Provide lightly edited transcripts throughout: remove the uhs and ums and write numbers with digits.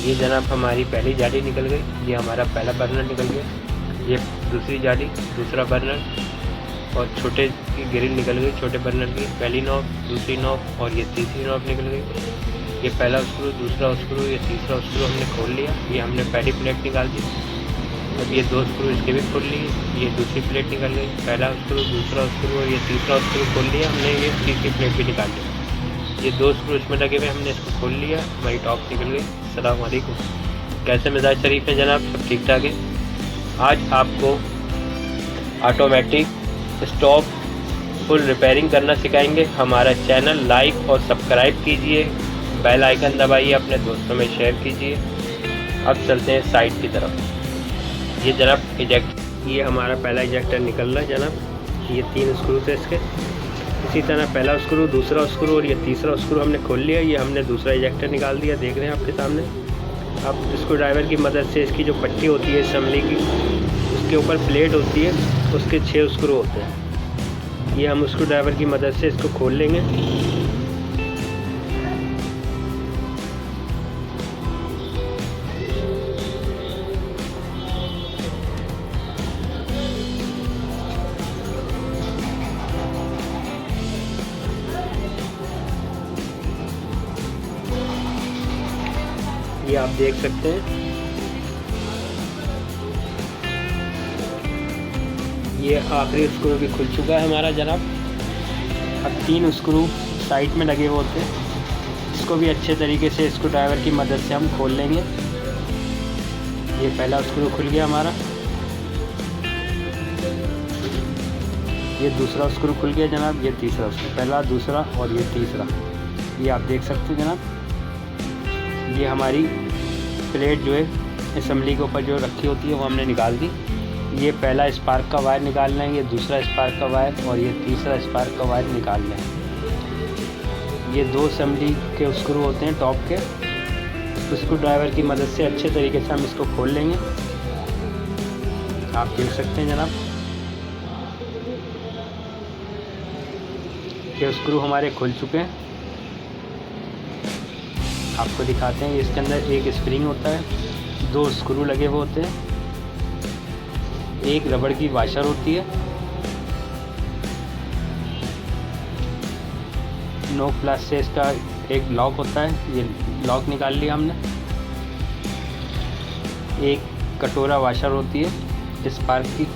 ये जनाब हमारी पहली जाली निकल गई, ये हमारा पहला बर्नर निकल गया। ये दूसरी जाली, दूसरा बर्नर और छोटे की ग्रिल निकल गई, छोटे बर्नर की पहली नॉब, दूसरी नॉब और ये तीसरी नॉब निकल गई। ये पहला स्क्रू, दूसरा स्क्रू, ये तीसरा स्क्रू हमने खोल लिया। ये हमने पहली प्लेट निकाल दी। अब ये दो स्क्रू इसके भी खोल लिए। ये दूसरी प्लेट निकल गई, पहला स्क्रू, दूसरा स्क्रू और ये तीसरा स्क्रू खोल लिया हमने। ये तीसरी प्लेट भी निकाल ली। ये दो स्क्रू इसमें लगे हुए, हमने इसको खोल लिया, हमारी टॉप निकल गई। अस्सलाम वालेकुम। कैसे मिजाज शरीफ है जनाब? सब ठीक ठाक है। आज आपको ऑटोमेटिक स्टॉप फुल रिपेयरिंग करना सिखाएंगे। हमारा चैनल लाइक और सब्सक्राइब कीजिए, बेल आइकन दबाइए, अपने दोस्तों में शेयर कीजिए। अब चलते हैं साइड की तरफ। ये जनाब इजेक्ट, ये हमारा पहला इजेक्टर निकल रहा है जनाब। ये 3 स्क्रू थे इसके। इसी तरह पहला स्क्रू, दूसरा स्क्रू और ये तीसरा स्क्रू हमने खोल लिया। ये हमने दूसरा इजेक्टर निकाल दिया, देख रहे हैं आपके सामने। अब स्क्रू ड्राइवर की मदद से इसकी जो पट्टी होती है असम्बली की, उसके ऊपर प्लेट होती है, उसके 6 स्क्रू होते हैं। ये हम स्क्रू ड्राइवर की मदद से इसको खोल लेंगे। ये आप देख सकते हैं, ये आखिरी स्क्रू भी खुल चुका है हमारा जनाब। अब 3 स्क्रू साइड में लगे हुए होते हैं, इसको भी अच्छे तरीके से स्क्रू ड्राइवर की मदद से हम खोल लेंगे। ये पहला स्क्रू खुल गया हमारा, ये दूसरा स्क्रू खुल गया जनाब, ये तीसरा स्क्रू, पहला, दूसरा और ये तीसरा। ये आप देख सकते हैं जनाब। ये हमारी प्लेट जो है असम्बली के ऊपर जो रखी होती है वो हमने निकाल दी। ये पहला स्पार्क का वायर निकालना है, ये दूसरा स्पार्क का वायर और ये तीसरा स्पार्क का वायर निकालना है। ये 2 असम्बली के स्क्रू होते हैं टॉप के। स्क्रू ड्राइवर की मदद से अच्छे तरीके से हम इसको खोल लेंगे। आप देख सकते हैं जनाब, ये स्क्रू हमारे खुल चुके हैं। आपको दिखाते हैं। इसके अंदर एक स्प्रिंग होता है, 2 स्क्रू लगे हुए होते हैं, एक रबड़ की वाशर होती है, नोक प्लस से इसका एक लॉक होता है, ये लॉक निकाल लिया हमने। एक कटोरा वाशर होती है स्पार्क की,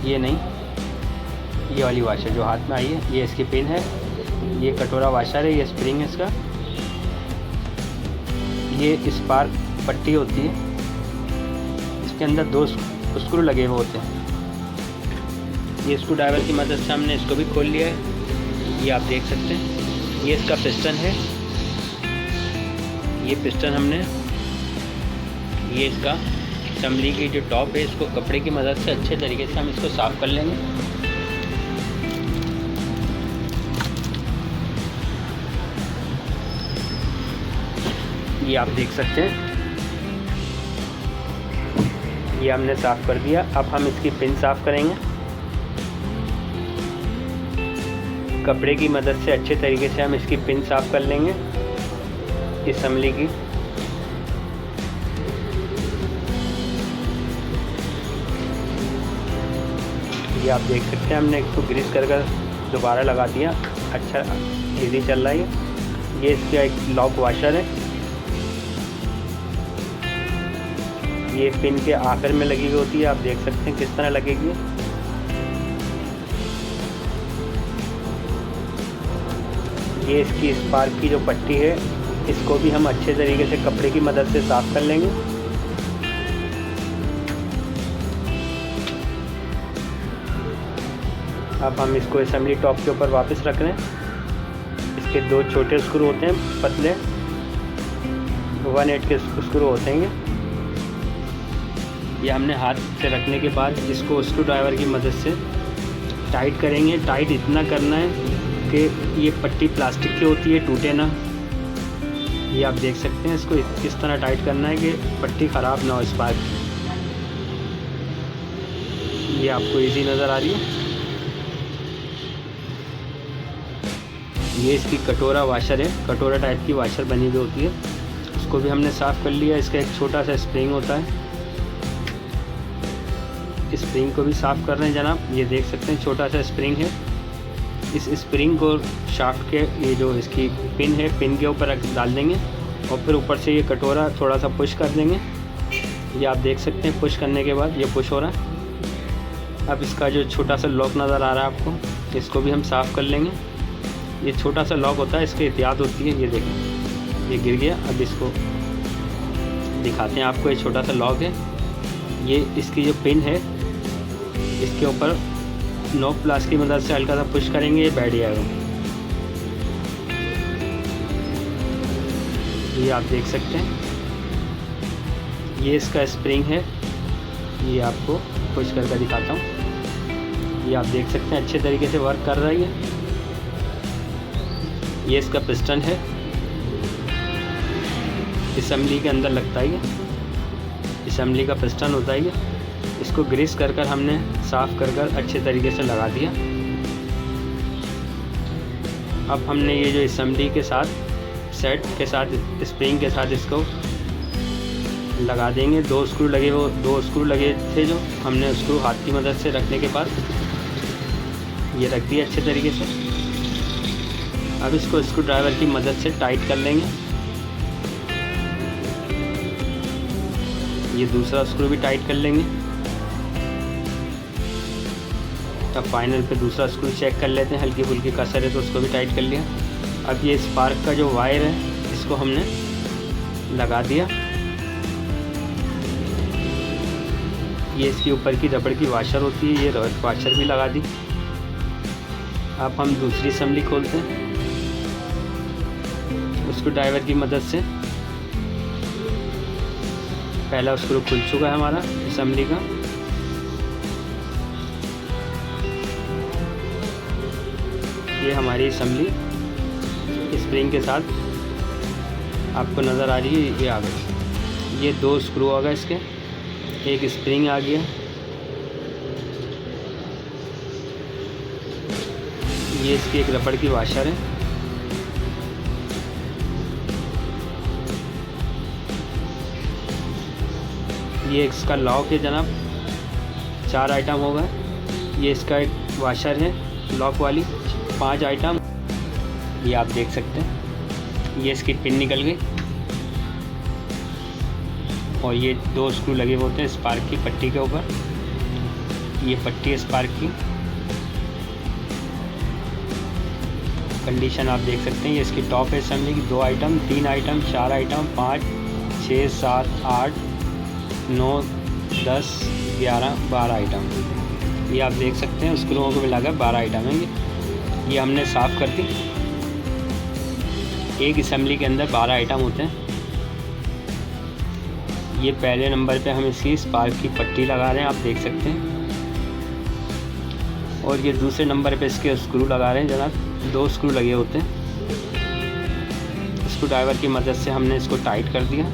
ये नहीं, ये वाली वाशर जो हाथ में आई है, ये इसकी पिन है। ये कटोरा वाशर है, ये स्प्रिंग है इसका। ये स्पार्क पट्टी होती है, इसके अंदर 2 स्क्रू लगे हुए होते हैं। ये स्क्रू ड्राइवर की मदद से हमने इसको भी खोल लिया है। ये आप देख सकते हैं, ये इसका पिस्टन है। ये पिस्टन हमने, ये इसका असम्बली की जो टॉप है, इसको कपड़े की मदद से अच्छे तरीके से हम इसको साफ़ कर लेंगे। ये आप देख सकते हैं, ये हमने साफ़ कर दिया। अब हम इसकी पिन साफ़ करेंगे कपड़े की मदद से। अच्छे तरीके से हम इसकी पिन साफ़ कर लेंगे असम्बली की। ये आप देख सकते हैं, हमने इसको ग्रीस कर दोबारा लगा दिया। अच्छा इजी चल रहा है। ये इसका एक लॉक वाशर है, ये पिन के आखिर में लगी हुई होती है। आप देख सकते हैं किस तरह लगेगी। ये इसकी स्पार्क की जो पट्टी है, इसको भी हम अच्छे तरीके से कपड़े की मदद से साफ़ कर लेंगे। अब हम इसको असम्बली टॉप के ऊपर वापस रख रहे हैं। इसके 2 छोटे स्क्रू होते हैं, पतले 1/8 के स्क्रू होते हैं। ये हमने हाथ से रखने के बाद इसको स्क्रू ड्राइवर की मदद से टाइट करेंगे। टाइट इतना करना है कि ये पट्टी प्लास्टिक की होती है, टूटे ना। ये आप देख सकते हैं, इसको किस तरह टाइट करना है कि पट्टी ख़राब ना हो स्पार्क। ये आपको इजी नज़र आ रही है। ये इसकी कटोरा वाशर है, कटोरा टाइप की वाशर बनी हुई होती है, उसको भी हमने साफ़ कर लिया। इसका एक छोटा सा स्प्रिंग होता है, स्प्रिंग को भी साफ़ कर रहे हैं जनाब। ये देख सकते हैं छोटा सा स्प्रिंग है। इस स्प्रिंग को शाफ्ट के ये जो इसकी पिन है, पिन के ऊपर डाल देंगे और फिर ऊपर से ये कटोरा थोड़ा सा पुश कर देंगे। ये आप देख सकते हैं पुश करने के बाद ये पुश हो रहा है। अब इसका जो छोटा सा लॉक नज़र आ रहा है आपको, इसको भी हम साफ़ कर लेंगे। ये छोटा सा लॉक होता है, इसकी एहतियात होती है। ये देखें ये गिर गया। अब इसको दिखाते हैं आपको। ये छोटा सा लॉक है, ये इसकी जो पिन है इसके ऊपर नॉक प्लास की मदद से हल्का सा पुश करेंगे, ये बैठ जाएगा। ये आप देख सकते हैं, ये इसका स्प्रिंग है। ये आपको पुश करके दिखाता हूँ। ये आप देख सकते हैं अच्छे तरीके से वर्क कर रही है। ये इसका पिस्टन है, असेंबली के अंदर लगता है। ये असेंबली का पिस्टन होता है। ये इसको ग्रीस कर हमने साफ़ कर अच्छे तरीके से लगा दिया। अब हमने ये जो असेंबली के साथ सेट के साथ स्प्रिंग के साथ इसको लगा देंगे। दो स्क्रू लगे थे जो हमने स्क्रू हाथ की मदद से रखने के बाद ये रख दिया अच्छे तरीके से। अब इसको स्क्रू ड्राइवर की मदद से टाइट कर लेंगे। ये दूसरा स्क्रू भी टाइट कर लेंगे। अब फाइनल पे दूसरा स्क्रू चेक कर लेते हैं, हल्की फुल्की कसर है तो उसको भी टाइट कर लिया। अब ये स्पार्क का जो वायर है इसको हमने लगा दिया। ये इसके ऊपर की रबड़ की वाशर होती है, ये वाशर भी लगा दी। अब हम दूसरी असेंबली खोलते हैं उसको ड्राइवर की मदद से। पहला स्क्रू खुल चुका है हमारा असेंबली का। ये हमारी असेंबली स्प्रिंग के साथ आपको नज़र आ रही है। ये आ गई। ये दो स्क्रू आ गए इसके, एक स्प्रिंग आ गया। ये इसकी एक रबड़ की वाशर है। ये इसका लॉक है जनाब। 4 आइटम हो गए। ये इसका एक वाशर है लॉक वाली, 5 आइटम। ये आप देख सकते हैं ये इसकी पिन निकल गई। और ये 2 स्क्रू लगे होते हैं स्पार्क की पट्टी के ऊपर। ये पट्टी है स्पार्क की। कंडीशन आप देख सकते हैं। ये इसकी टॉप है असेंबली की। 2 आइटम, 3 आइटम, 4 आइटम, 5, 6, 7, 8, 9, 10, 11, 12 आइटम। ये आप देख सकते हैं स्क्रूओं को मिलाकर 12 आइटम है। ये हमने साफ़ कर दी। एक असेंबली के अंदर 12 आइटम होते हैं। ये पहले नंबर पे हम इसकी स्पार्क की पट्टी लगा रहे हैं, आप देख सकते हैं। और ये दूसरे नंबर पे इसके स्क्रू लगा रहे हैं जनाब। 2 स्क्रू लगे होते हैं। स्क्रू ड्राइवर की मदद से हमने इसको टाइट कर दिया।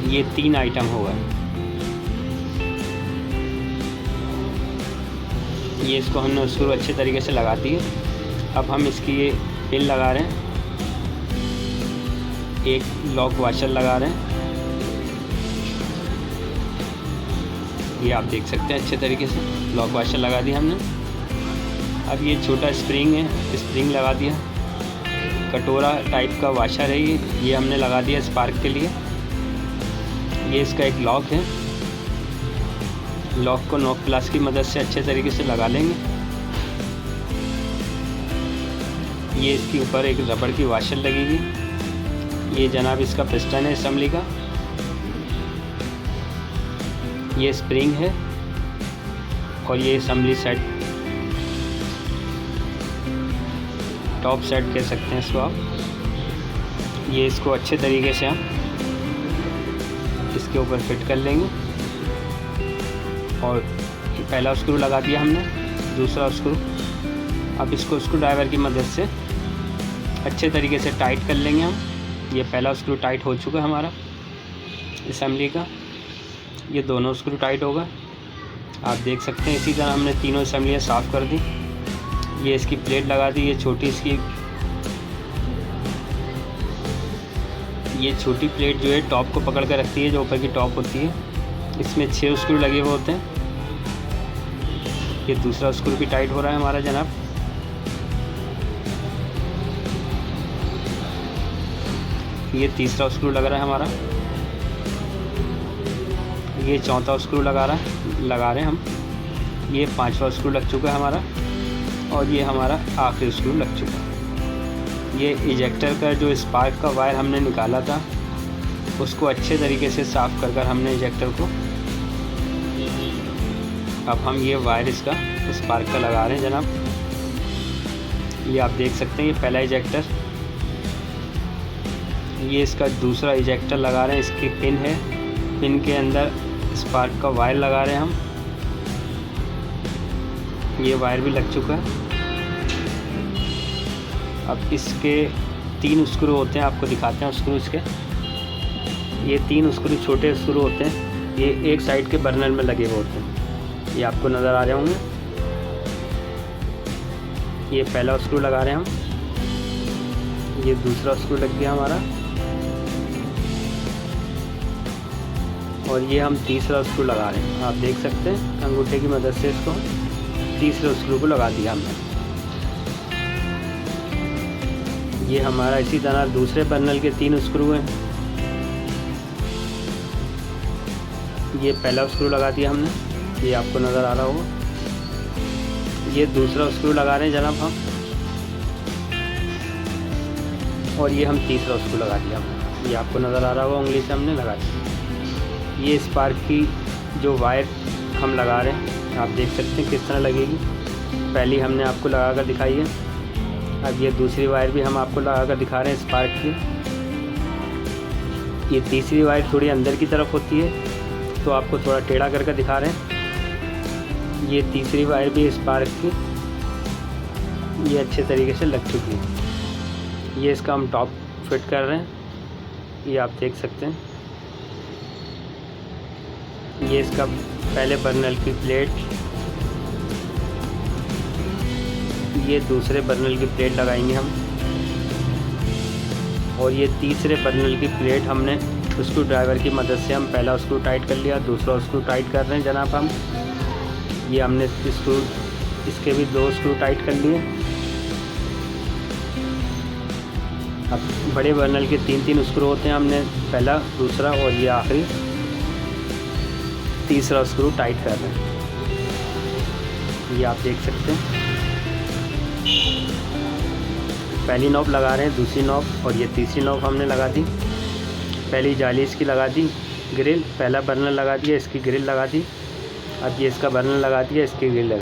ये 3 आइटम हो गए। ये इसको हमने स्क्रू अच्छे तरीके से लगा दिए। अब हम इसकी ये पिन लगा रहे हैं, एक लॉक वाशर लगा रहे हैं। ये आप देख सकते हैं अच्छे तरीके से लॉक वाशर लगा दिया हमने। अब ये छोटा स्प्रिंग है, स्प्रिंग लगा दिया। कटोरा टाइप का वाशर है ये हमने लगा दिया स्पार्क के लिए। ये इसका एक लॉक है। लॉक को नॉक प्लस की मदद से अच्छे तरीके से लगा लेंगे। ये इसके ऊपर एक रबड़ की वाशर लगेगी। ये जनाब इसका पिस्टन है असेंबली का। ये स्प्रिंग है और ये असेंबली सेट, टॉप सेट कह सकते हैं इसको आप। ये इसको अच्छे तरीके से हम इसके ऊपर फिट कर लेंगे। और पहला स्क्रू लगा दिया हमने, दूसरा स्क्रू। अब इसको स्क्रू ड्राइवर की मदद से अच्छे तरीके से टाइट कर लेंगे हम। ये पहला स्क्रू टाइट हो चुका है हमारा असेंबली का। ये दोनों स्क्रू टाइट हो गए, आप देख सकते हैं। इसी तरह हमने तीनों असेंबलियाँ साफ़ कर दी। ये इसकी प्लेट लगा दी। ये छोटी इसकी ये छोटी प्लेट जो है टॉप को पकड़ कर रखती है, जो ऊपर की टॉप होती है। इसमें 6 स्क्रू लगे हुए होते हैं। ये दूसरा स्क्रू भी टाइट हो रहा है हमारा जनाब। ये तीसरा स्क्रू लग रहा है हमारा। ये चौथा स्क्रू लगा रहे हैं हम। ये 5वां स्क्रू लग चुका है हमारा, और ये हमारा आखिरी स्क्रू लग चुका है। ये इजेक्टर का जो स्पार्क का वायर हमने निकाला था, उसको अच्छे तरीके से साफ़ कर हमने इजेक्टर को, अब हम ये वायर इसका स्पार्क का लगा रहे हैं जनाब। ये आप देख सकते हैं, ये पहला इजेक्टर, ये इसका दूसरा इजेक्टर लगा रहे हैं। इसकी पिन है, पिन के अंदर स्पार्क का वायर लगा रहे हैं हम। ये वायर भी लग चुका है। अब इसके 3 स्क्रू होते हैं, आपको दिखाते हैं स्क्रू इसके। ये 3 स्क्रू छोटे स्क्रू होते हैं, ये एक साइड के बर्नर में लगे हुए होते हैं। ये आपको नज़र आ रहे होंगे। ये पहला स्क्रू लगा रहे हैं हम। ये दूसरा स्क्रू लग गया हमारा, और ये हम तीसरा स्क्रू लगा रहे हैं। आप देख सकते हैं अंगूठे की मदद से इसको तीसरे स्क्रू को लगा दिया हमने। ये हमारा इसी तरह दूसरे बर्नर के 3 स्क्रू हैं। ये पहला स्क्रू लगा दिया हमने, ये आपको नज़र आ रहा होगा। ये दूसरा स्क्रू लगा रहे हैं जनाब हम, और ये हम तीसरा स्क्रू लगा दिया हमने। ये आपको नज़र आ रहा होगा, उंगली से हमने लगा दिया। ये स्पार्क की जो वायर हम लगा रहे हैं, आप देख सकते हैं किस तरह लगेगी। पहली हमने आपको लगा कर दिखाई है, अब ये दूसरी वायर भी हम आपको लगा कर दिखा रहे हैं स्पार्क की। ये तीसरी वायर थोड़ी अंदर की तरफ होती है, तो आपको थोड़ा टेढ़ा करके दिखा रहे हैं। ये तीसरी वायर भी स्पार्क की, ये अच्छे तरीके से लग चुकी है। ये इसका हम टॉप फिट कर रहे हैं, ये आप देख सकते हैं। ये इसका पहले बर्नर की प्लेट, ये दूसरे बर्नर की प्लेट लगाएंगे हम, और ये तीसरे बर्नर की प्लेट हमने स्क्रू ड्राइवर की मदद से हम पहला स्क्रू टाइट कर लिया, दूसरा स्क्रू टाइट कर रहे हैं जनाब हम। ये हमने स्क्रू, इसके भी 2 स्क्रू टाइट कर लिए। अब बड़े बर्नर के 3-3 स्क्रू होते हैं, हमने पहला, दूसरा और ये आखिरी तीसरा स्क्रू टाइट कर रहे हैं। ये आप देख सकते हैं, पहली नॉब लगा रहे हैं, दूसरी नॉब, और ये तीसरी नॉब हमने लगा दी। पहली जाली इसकी लगा दी, ग्रिल, पहला बर्नर लगा दिया, इसकी ग्रिल लगा दी। अब ये इसका बर्नर लगा दिया, इसकी ग्रिल लगा